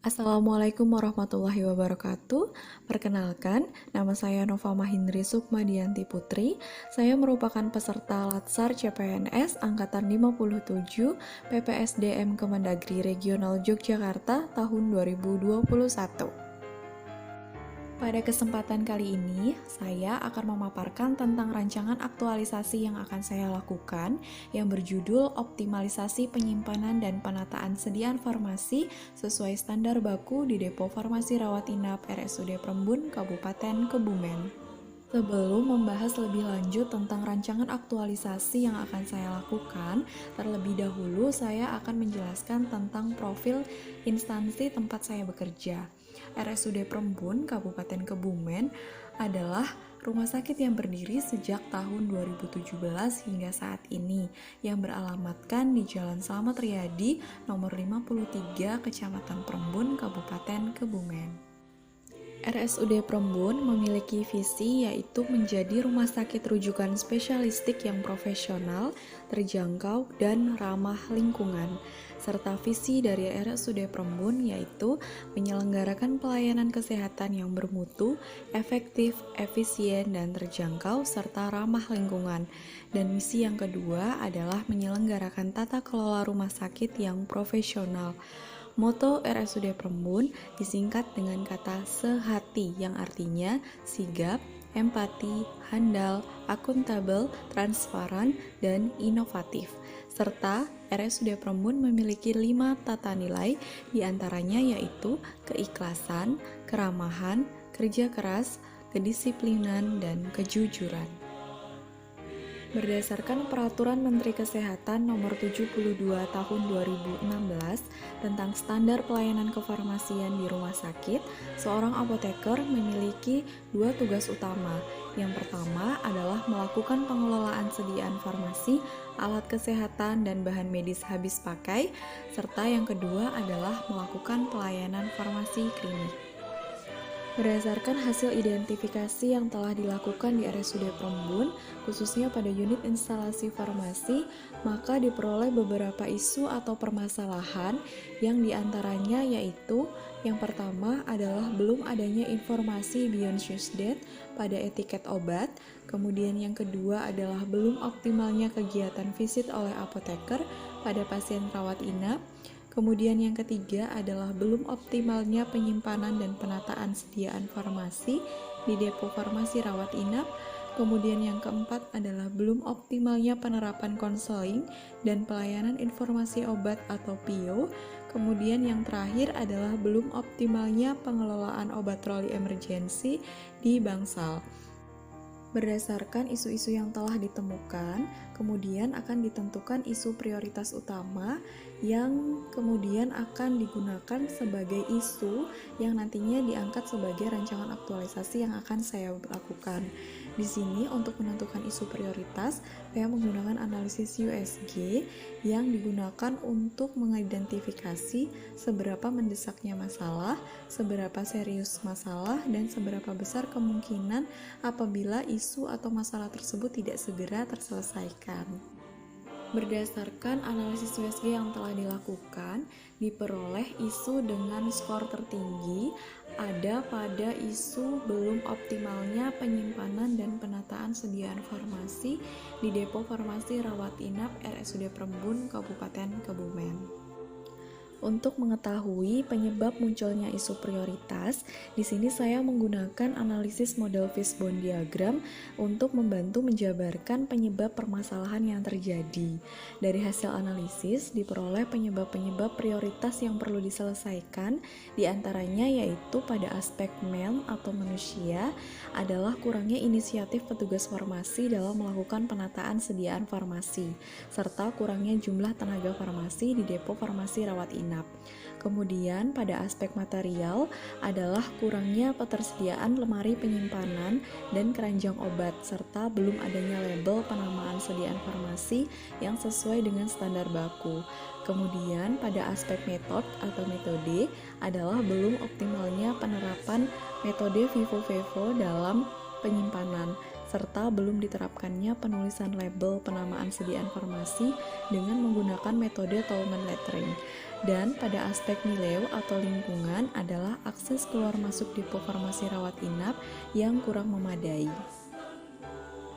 Assalamualaikum warahmatullahi wabarakatuh. Perkenalkan, nama saya Nova Mahindri Sukmadianti Putri. Saya merupakan peserta Latsar CPNS Angkatan 57 PPSDM Kemendagri Regional Yogyakarta tahun 2021. Pada kesempatan kali ini, saya akan memaparkan tentang rancangan aktualisasi yang akan saya lakukan yang berjudul Optimalisasi Penyimpanan dan Penataan Sediaan Farmasi sesuai standar baku di Depo Farmasi Rawat Inap RSUD Prembun, Kabupaten Kebumen. Sebelum membahas lebih lanjut tentang rancangan aktualisasi yang akan saya lakukan, terlebih dahulu saya akan menjelaskan tentang profil instansi tempat saya bekerja. RSUD Prembun, Kabupaten Kebumen adalah rumah sakit yang berdiri sejak tahun 2017 hingga saat ini, yang beralamatkan di Jalan Slamet Riyadi, nomor 53, Kecamatan Prembun, Kabupaten Kebumen. RSUD Prembun memiliki visi yaitu menjadi rumah sakit rujukan spesialistik yang profesional, terjangkau, dan ramah lingkungan. Serta visi dari RSUD Prembun yaitu menyelenggarakan pelayanan kesehatan yang bermutu, efektif, efisien, dan terjangkau, serta ramah lingkungan. Dan misi yang kedua adalah menyelenggarakan tata kelola rumah sakit yang profesional. Moto RSUD Prembun disingkat dengan kata sehati yang artinya sigap, empati, handal, akuntabel, transparan, dan inovatif. Serta RSUD Prembun memiliki 5 tata nilai, diantaranya yaitu keikhlasan, keramahan, kerja keras, kedisiplinan, dan kejujuran. Berdasarkan Peraturan Menteri Kesehatan Nomor 72 Tahun 2016 tentang standar pelayanan kefarmasian di rumah sakit, seorang apoteker memiliki 2 tugas utama. Yang pertama adalah melakukan pengelolaan sediaan farmasi, alat kesehatan, dan bahan medis habis pakai, serta yang kedua adalah melakukan pelayanan farmasi klinik. Berdasarkan hasil identifikasi yang telah dilakukan di RSUD Prembun, khususnya pada unit instalasi farmasi, maka diperoleh beberapa isu atau permasalahan yang diantaranya yaitu yang pertama adalah belum adanya informasi beyond use date pada etiket obat, kemudian yang kedua adalah belum optimalnya kegiatan visit oleh apoteker pada pasien rawat inap. Kemudian yang ketiga adalah belum optimalnya penyimpanan dan penataan sediaan farmasi di Depo Farmasi Rawat Inap. Kemudian yang keempat adalah belum optimalnya penerapan konseling dan pelayanan informasi obat atau PIO. Kemudian yang terakhir adalah belum optimalnya pengelolaan obat troli emergensi di Bangsal. Berdasarkan isu-isu yang telah ditemukan, kemudian akan ditentukan isu prioritas utama yang kemudian akan digunakan sebagai isu yang nantinya diangkat sebagai rancangan aktualisasi yang akan saya lakukan. Di sini untuk menentukan isu prioritas, saya menggunakan analisis USG yang digunakan untuk mengidentifikasi seberapa mendesaknya masalah, seberapa serius masalah, dan seberapa besar kemungkinan apabila isu atau masalah tersebut tidak segera terselesaikan. Berdasarkan analisis USG yang telah dilakukan, diperoleh isu dengan skor tertinggi ada pada isu belum optimalnya penyimpanan dan penataan sediaan farmasi di Depo Farmasi Rawat Inap RSUD Prembun, Kabupaten Kebumen. Untuk mengetahui penyebab munculnya isu prioritas, di sini saya menggunakan analisis model fishbone diagram untuk membantu menjabarkan penyebab permasalahan yang terjadi. Dari hasil analisis diperoleh penyebab-penyebab prioritas yang perlu diselesaikan, diantaranya yaitu pada aspek man atau manusia adalah kurangnya inisiatif petugas farmasi dalam melakukan penataan sediaan farmasi, serta kurangnya jumlah tenaga farmasi di Depo Farmasi Rawat Inap. Kemudian pada aspek material adalah kurangnya ketersediaan lemari penyimpanan dan keranjang obat serta belum adanya label penamaan sediaan farmasi yang sesuai dengan standar baku. Kemudian pada aspek metode adalah belum optimalnya penerapan metode Vivo dalam penyimpanan serta belum diterapkannya penulisan label penamaan sediaan farmasi dengan menggunakan metode Tolman lettering. Dan pada aspek nilai atau lingkungan adalah akses keluar masuk depo farmasi rawat inap yang kurang memadai.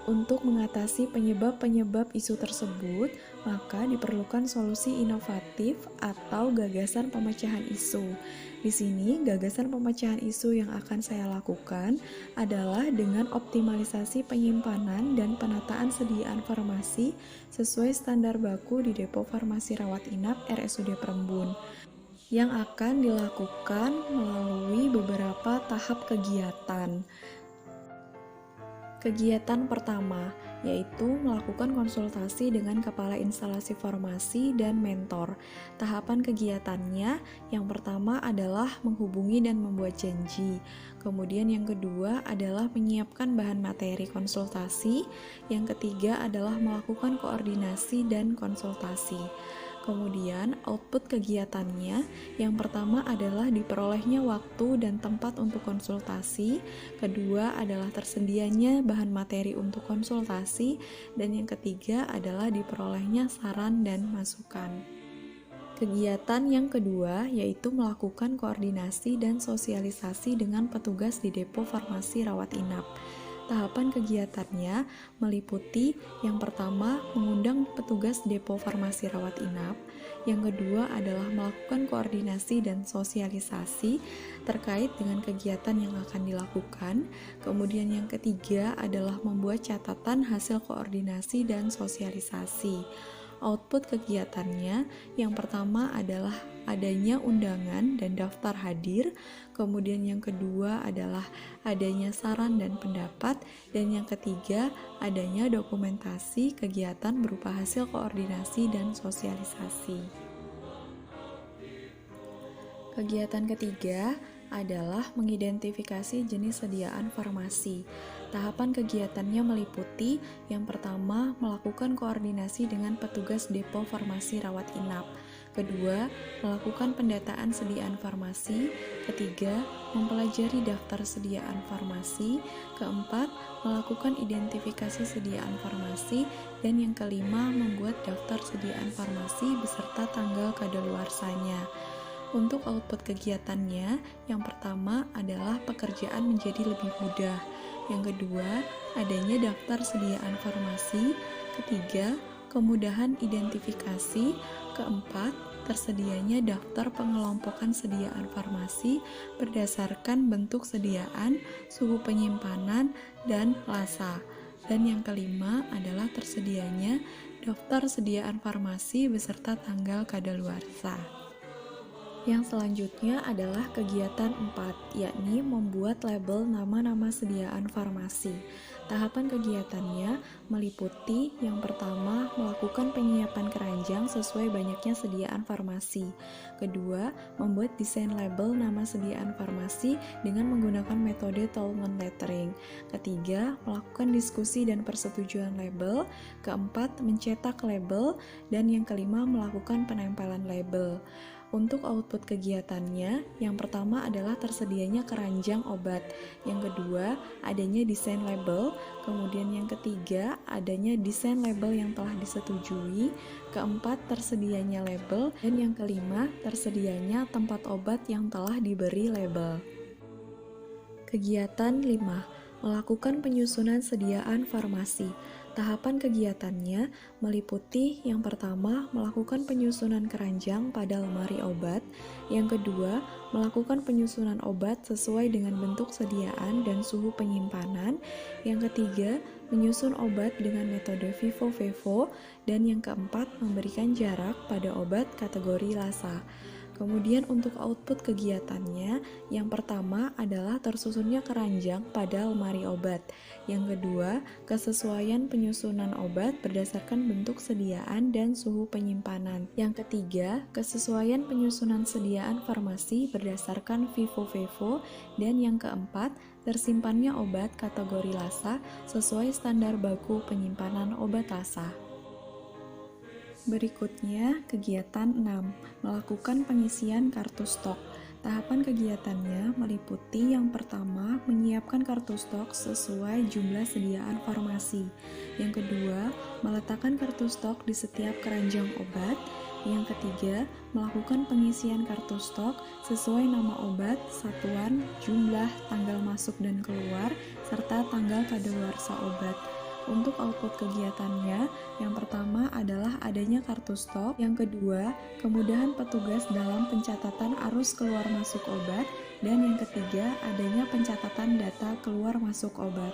Untuk mengatasi penyebab-penyebab isu tersebut, maka diperlukan solusi inovatif atau gagasan pemecahan isu. Di sini, gagasan pemecahan isu yang akan saya lakukan adalah dengan optimalisasi penyimpanan dan penataan sediaan farmasi sesuai standar baku di depo farmasi rawat inap RSUD Perembun, yang akan dilakukan melalui beberapa tahap kegiatan. Kegiatan pertama, yaitu melakukan konsultasi dengan kepala instalasi farmasi dan mentor. Tahapan kegiatannya, yang pertama adalah menghubungi dan membuat janji. Kemudian yang kedua adalah menyiapkan bahan materi konsultasi. Yang ketiga adalah melakukan koordinasi dan konsultasi. Kemudian output kegiatannya, yang pertama adalah diperolehnya waktu dan tempat untuk konsultasi, kedua adalah tersedianya bahan materi untuk konsultasi, dan yang ketiga adalah diperolehnya saran dan masukan. Kegiatan yang kedua yaitu melakukan koordinasi dan sosialisasi dengan petugas di depo farmasi rawat inap. Tahapan kegiatannya meliputi yang pertama mengundang petugas depo farmasi rawat inap, yang kedua adalah melakukan koordinasi dan sosialisasi terkait dengan kegiatan yang akan dilakukan, kemudian yang ketiga adalah membuat catatan hasil koordinasi dan sosialisasi. Output kegiatannya yang pertama adalah adanya undangan dan daftar hadir, kemudian yang kedua adalah adanya saran dan pendapat, dan yang ketiga adanya dokumentasi kegiatan berupa hasil koordinasi dan sosialisasi. Kegiatan ketiga adalah mengidentifikasi jenis sediaan farmasi. Tahapan kegiatannya meliputi yang pertama melakukan koordinasi dengan petugas depo farmasi rawat inap, kedua melakukan pendataan sediaan farmasi, ketiga mempelajari daftar sediaan farmasi, keempat melakukan identifikasi sediaan farmasi, dan yang kelima membuat daftar sediaan farmasi beserta tanggal kadaluarsanya. Untuk output kegiatannya, yang pertama adalah pekerjaan menjadi lebih mudah, yang kedua adanya daftar sediaan farmasi, ketiga kemudahan identifikasi, keempat tersedianya daftar pengelompokan sediaan farmasi berdasarkan bentuk sediaan, suhu penyimpanan, dan lasa, dan yang kelima adalah tersedianya daftar sediaan farmasi beserta tanggal kadaluarsa. Yang selanjutnya adalah kegiatan 4, yakni membuat label nama-nama sediaan farmasi. Tahapan kegiatannya meliputi yang pertama melakukan penyiapan keranjang sesuai banyaknya sediaan farmasi. Kedua, membuat desain label nama sediaan farmasi dengan menggunakan metode Tolman lettering. Ketiga, melakukan diskusi dan persetujuan label. Keempat, mencetak label. Dan yang kelima, melakukan penempelan label. Untuk output kegiatannya, yang pertama adalah tersedianya keranjang obat, yang kedua adanya desain label, kemudian yang ketiga adanya desain label yang telah disetujui, keempat tersedianya label, dan yang kelima tersedianya tempat obat yang telah diberi label. Kegiatan 5. Melakukan penyusunan sediaan farmasi. Tahapan kegiatannya meliputi yang pertama melakukan penyusunan keranjang pada lemari obat, yang kedua melakukan penyusunan obat sesuai dengan bentuk sediaan dan suhu penyimpanan, yang ketiga menyusun obat dengan metode Vivo-Vevo, dan yang keempat memberikan jarak pada obat kategori lasa. Kemudian untuk output kegiatannya, yang pertama adalah tersusunnya keranjang pada lemari obat. Yang kedua, kesesuaian penyusunan obat berdasarkan bentuk sediaan dan suhu penyimpanan. Yang ketiga, kesesuaian penyusunan sediaan farmasi berdasarkan Vivo-Vevo. Dan yang keempat, tersimpannya obat kategori lasa sesuai standar baku penyimpanan obat lasa. Berikutnya, kegiatan 6, melakukan pengisian kartu stok. Tahapan kegiatannya meliputi yang pertama, menyiapkan kartu stok sesuai jumlah sediaan farmasi. Yang kedua, meletakkan kartu stok di setiap keranjang obat. Yang ketiga, melakukan pengisian kartu stok sesuai nama obat, satuan, jumlah, tanggal masuk dan keluar, serta tanggal kadaluarsa obat. Untuk output kegiatannya, yang pertama adalah adanya kartu stok, yang kedua, kemudahan petugas dalam pencatatan arus keluar masuk obat, dan yang ketiga, adanya pencatatan data keluar masuk obat.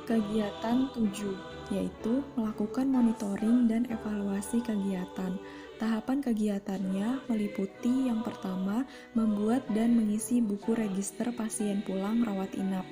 Kegiatan 7, yaitu melakukan monitoring dan evaluasi kegiatan. Tahapan kegiatannya meliputi yang pertama, membuat dan mengisi buku register pasien pulang rawat inap.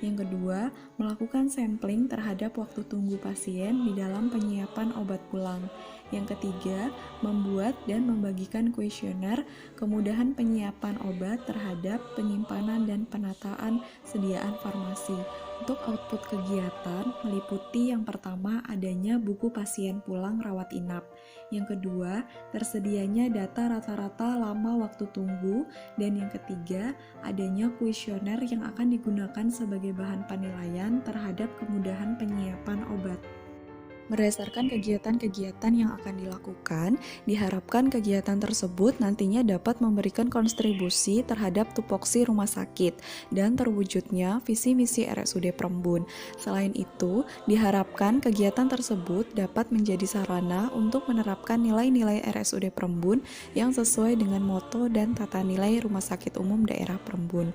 Yang kedua, melakukan sampling terhadap waktu tunggu pasien di dalam penyiapan obat pulang. Yang ketiga, membuat dan membagikan kuesioner kemudahan penyiapan obat terhadap penyimpanan dan penataan sediaan farmasi. Untuk output kegiatan meliputi yang pertama adanya buku pasien pulang rawat inap. Yang kedua, tersedianya data rata-rata lama waktu tunggu. Dan yang ketiga, adanya kuesioner yang akan digunakan sebagai bahan penilaian terhadap kemudahan penyiapan obat. Berdasarkan kegiatan-kegiatan yang akan dilakukan, diharapkan kegiatan tersebut nantinya dapat memberikan kontribusi terhadap tupoksi rumah sakit dan terwujudnya visi misi RSUD Prembun. Selain itu, diharapkan kegiatan tersebut dapat menjadi sarana untuk menerapkan nilai-nilai RSUD Prembun yang sesuai dengan moto dan tata nilai Rumah Sakit Umum Daerah Prembun,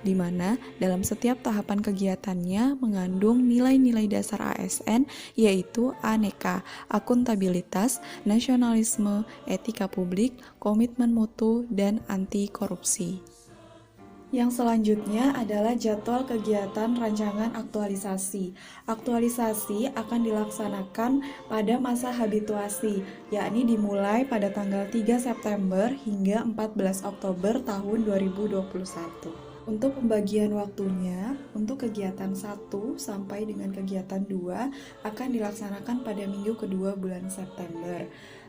di mana dalam setiap tahapan kegiatannya mengandung nilai-nilai dasar ASN, yaitu aneka, akuntabilitas, nasionalisme, etika publik, komitmen mutu, dan anti korupsi. Yang selanjutnya adalah jadwal kegiatan rancangan aktualisasi. Aktualisasi akan dilaksanakan pada masa habituasi, yakni dimulai pada tanggal 3 September hingga 14 Oktober tahun 2021. Untuk pembagian waktunya, untuk kegiatan 1 sampai dengan kegiatan 2 akan dilaksanakan pada minggu kedua bulan September.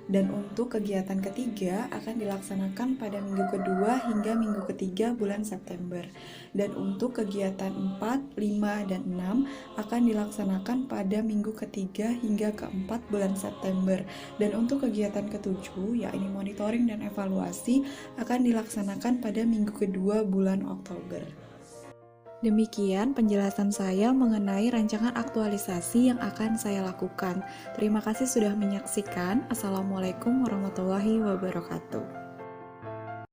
Dan untuk kegiatan ketiga akan dilaksanakan pada minggu kedua hingga minggu ketiga bulan September. Dan untuk kegiatan 4, 5, dan 6 akan dilaksanakan pada minggu ketiga hingga keempat bulan September. Dan untuk kegiatan ketujuh, yakni monitoring dan evaluasi, akan dilaksanakan pada minggu kedua bulan Oktober. Demikian penjelasan saya mengenai rancangan aktualisasi yang akan saya lakukan. Terima kasih sudah menyaksikan. Assalamualaikum warahmatullahi wabarakatuh.